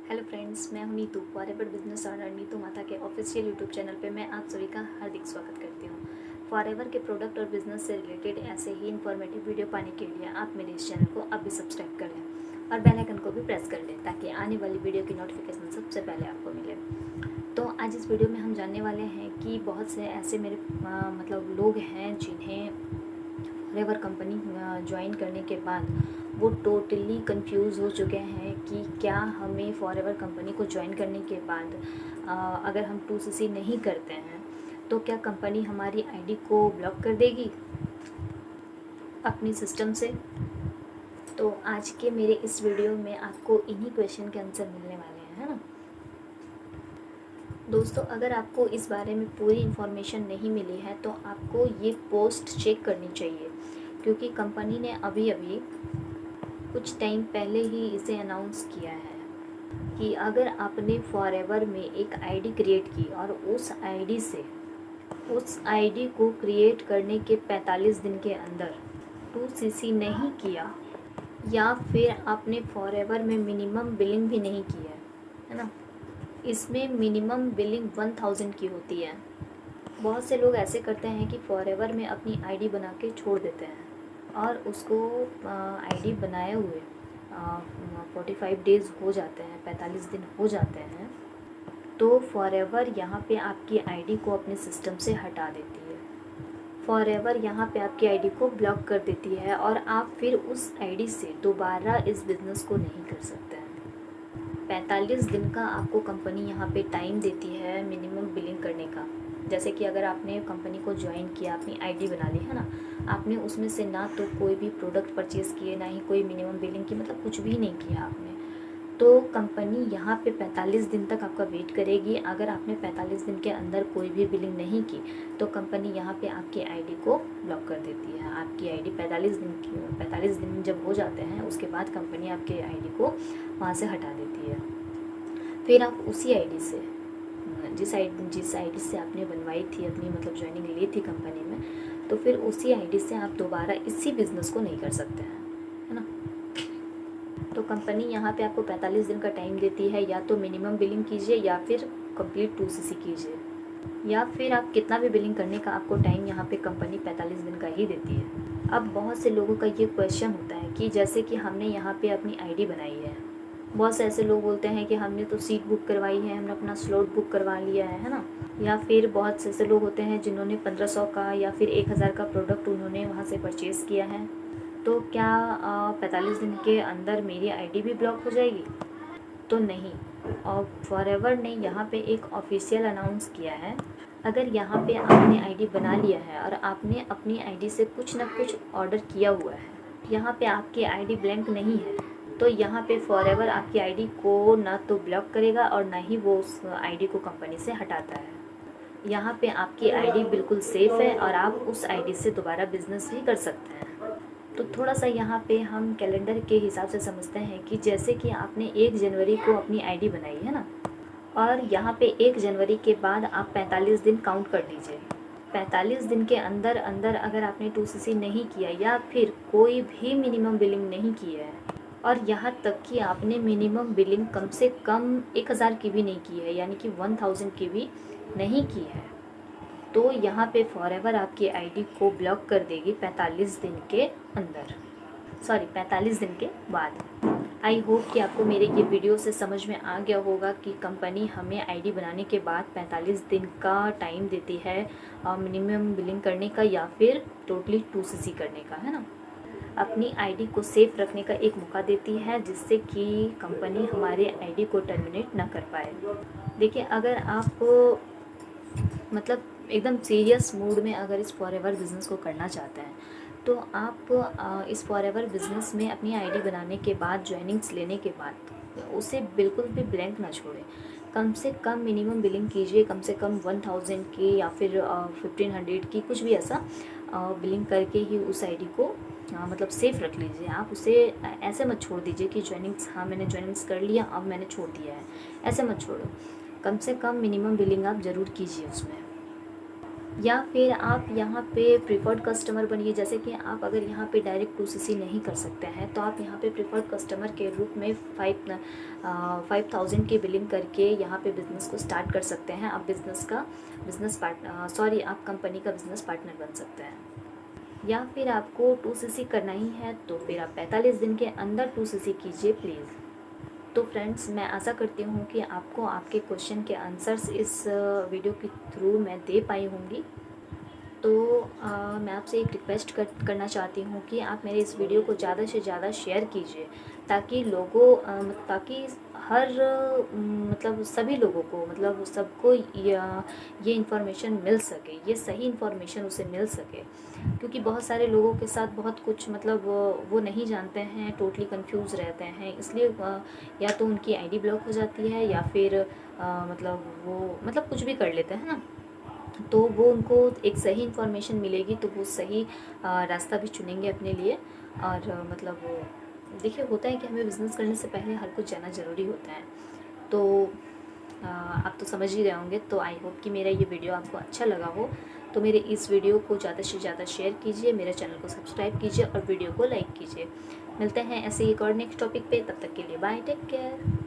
Hello friends, मैं हूं Neetu, forever business honour Neetu माथा के ऑफिशियल यूट्यूब चैनल पे मैं आप सभी का हार्दिक स्वागत करती हूं। फॉरएवर के प्रोडक्ट और बिजनेस से रिलेटेड ऐसे ही इन्फॉर्मेटिव वीडियो पाने के लिए आप मेरे इस चैनल को अब भी सब्सक्राइब कर लें और बेल आइकन को भी प्रेस कर लें ताकि आने वाली वीडियो की नोटिफिकेशन सबसे पहले आपको मिले। तो आज इस वीडियो में हम जानने वाले हैं कि बहुत से ऐसे मेरे मतलब लोग हैं जिन्हें फॉरएवर कंपनी ज्वाइन करने के बाद वो टोटली कंफ्यूज हो चुके हैं कि क्या हमें फॉरएवर कंपनी को ज्वाइन करने के बाद अगर हम 2CC नहीं करते हैं तो क्या कंपनी हमारी आईडी को ब्लॉक कर देगी अपनी सिस्टम से। तो आज के मेरे इस वीडियो में आपको इन्हीं क्वेश्चन के आंसर मिलने वाले हैं, है ना दोस्तों। अगर आपको इस बारे में पूरी इन्फॉर्मेशन नहीं मिली है तो आपको ये पोस्ट चेक करनी चाहिए, क्योंकि कंपनी ने अभी अभी कुछ टाइम पहले ही इसे अनाउंस किया है कि अगर आपने फॉरएवर में एक आईडी क्रिएट की और उस आईडी को क्रिएट करने के 45 दिन के अंदर 2CC नहीं किया या फिर आपने फॉरएवर में मिनिमम बिलिंग भी नहीं की है ना, इसमें मिनिमम बिलिंग 1000 की होती है। बहुत से लोग ऐसे करते हैं कि फॉरएवर में अपनी आईडी बना के छोड़ देते हैं और उसको आईडी बनाए हुए 45 डेज़ हो जाते हैं, 45 दिन हो जाते हैं, तो फॉरएवर यहाँ पे आपकी आईडी को अपने सिस्टम से हटा देती है। फॉरएवर यहाँ पे आपकी आईडी को ब्लॉक कर देती है और आप फिर उस आईडी से दोबारा इस बिज़नेस को नहीं कर सकते हैं। 45 दिन का आपको कंपनी यहाँ पे टाइम देती है मिनिमम बिलिंग करने का। जैसे कि अगर आपने कंपनी को ज्वाइन किया, अपनी आईडी बना ली, है ना, आपने उसमें से ना तो कोई भी प्रोडक्ट परचेज़ किए, ना ही कोई मिनिमम बिलिंग की, मतलब कुछ भी नहीं किया आपने, तो कंपनी यहाँ पे 45 दिन तक आपका वेट करेगी। अगर आपने 45 दिन के अंदर कोई भी बिलिंग नहीं की तो कंपनी यहाँ पे आपकी आईडी को ब्लॉक कर देती है। आपकी आईडी 45 दिन जब हो जाते हैं उसके बाद कंपनी आपके आईडी को वहाँ से हटा देती है। फिर आप उसी आईडी से जिस आईडी से आपने बनवाई थी अपनी, मतलब ज्वाइनिंग ली थी कंपनी में, तो फिर उसी आईडी से आप दोबारा इसी बिज़नेस को नहीं कर सकते हैं, है ना। तो कंपनी यहाँ पे आपको 45 दिन का टाइम देती है, या तो मिनिमम बिलिंग कीजिए या फिर कंप्लीट 2CC कीजिए, या फिर आप कितना भी बिलिंग करने का आपको टाइम यहाँ पे कंपनी 45 दिन का ही देती है। अब बहुत से लोगों का ये क्वेश्चन होता है कि जैसे कि हमने यहाँ पे अपनी आईडी बनाई है, बहुत से ऐसे लोग बोलते हैं कि हमने तो सीट बुक करवाई है, हमने अपना स्लॉट बुक करवा लिया है ना, या फिर बहुत से ऐसे लोग होते हैं जिन्होंने 1500 का या फिर 1000 का प्रोडक्ट उन्होंने वहाँ से परचेज़ किया है, तो क्या 45 दिन के अंदर मेरी आईडी भी ब्लॉक हो जाएगी? तो नहीं। और फॉरएवर ने यहाँ पे एक ऑफिशियल अनाउंस किया है, अगर यहाँ पे आपने आईडी बना लिया है और आपने अपनी आईडी से कुछ ना कुछ ऑर्डर किया हुआ है, यहाँ पे आपकी आईडी ब्लैंक नहीं है, तो यहाँ पे फॉरएवर आपकी आईडी को ना तो ब्लॉक करेगा और ना ही वो उस आईडी को कंपनी से हटाता है। यहाँ पे आपकी आईडी बिल्कुल सेफ़ है और आप उस आईडी से दोबारा बिजनेस भी कर सकते हैं। तो थोड़ा सा यहाँ पे हम कैलेंडर के हिसाब से समझते हैं कि जैसे कि आपने 1 जनवरी को अपनी आईडी बनाई है ना, और यहाँ पे 1 जनवरी के बाद आप 45 दिन काउंट कर लीजिए। 45 दिन के अंदर अगर आपने 2CC नहीं किया या फिर कोई भी मिनिमम बिलिंग नहीं की है, और यहाँ तक कि आपने मिनिमम बिलिंग कम से कम 1000 की भी नहीं की है, यानी कि 1000 की भी नहीं की है, तो यहाँ पे फॉरएवर आपकी आईडी को ब्लॉक कर देगी 45 दिन के अंदर, 45 दिन के बाद। आई होप कि आपको मेरे ये वीडियो से समझ में आ गया होगा कि कंपनी हमें आईडी बनाने के बाद 45 दिन का टाइम देती है मिनिमम बिलिंग करने का या फिर टोटली 2CC करने का, है ना। अपनी आईडी को सेफ रखने का एक मौका देती है जिससे कि कंपनी हमारे आईडी को टर्मिनेट ना कर पाए। देखिए, अगर आप मतलब एकदम सीरियस मूड में अगर इस फॉरएवर बिज़नेस को करना चाहते हैं तो आप इस फॉरएवर बिज़नेस में अपनी आईडी बनाने के बाद, ज्वाइनिंग्स लेने के बाद उसे बिल्कुल भी ब्लैंक ना छोड़ें। कम से कम मिनिमम बिलिंग कीजिए, कम से कम 1000 की या फिर 1500 की, कुछ भी ऐसा बिलिंग करके ही उस आईडी को मतलब सेफ़ रख लीजिए। आप उसे ऐसे मत छोड़ दीजिए कि ज्वाइनिंग्स, हाँ मैंने ज्वाइनिंग्स कर लिया अब मैंने छोड़ दिया है, ऐसे मत छोड़ो। कम से कम मिनिमम बिलिंग आप ज़रूर कीजिए उसमें। या फिर आप यहाँ पे प्रिफर्ड कस्टमर बनिए। जैसे कि आप अगर यहाँ पे डायरेक्ट 2cc नहीं कर सकते हैं तो आप यहाँ पे प्रिफर्ड कस्टमर के रूप में 5000 की बिलिंग करके यहाँ पे बिज़नेस को स्टार्ट कर सकते हैं। आप आप कंपनी का बिज़नेस पार्टनर बन सकते हैं। या फिर आपको 2cc करना ही है तो फिर आप 45 दिन के अंदर 2cc कीजिए प्लीज़। तो फ्रेंड्स, मैं आशा करती हूँ कि आपको आपके क्वेश्चन के आंसर्स इस वीडियो के थ्रू मैं दे पाई होंगी। तो मैं आपसे एक रिक्वेस्ट करना चाहती हूँ कि आप मेरे इस वीडियो को ज़्यादा से ज़्यादा शेयर कीजिए, ताकि ताकि हर मतलब सभी लोगों को, मतलब सबको ये इन्फॉर्मेशन मिल सके, ये सही इन्फॉर्मेशन उसे मिल सके। क्योंकि बहुत सारे लोगों के साथ बहुत कुछ मतलब वो नहीं जानते हैं, टोटली कंफ्यूज रहते हैं। इसलिए या तो उनकी आईडी ब्लॉक हो जाती है या फिर वो कुछ भी कर लेते हैं ना। तो वो उनको एक सही इन्फॉर्मेशन मिलेगी तो वो सही रास्ता भी चुनेंगे अपने लिए। और देखिए, होता है कि हमें बिज़नेस करने से पहले हर कुछ जानना ज़रूरी होता है। तो आप तो समझ ही रहे होंगे। तो आई होप कि मेरा ये वीडियो आपको अच्छा लगा हो। तो मेरे इस वीडियो को ज़्यादा से ज़्यादा शेयर कीजिए, मेरे चैनल को सब्सक्राइब कीजिए और वीडियो को लाइक कीजिए। मिलते हैं ऐसे ही एक और नेक्स्ट टॉपिक पे। तब तक के लिए बाय, टेक केयर।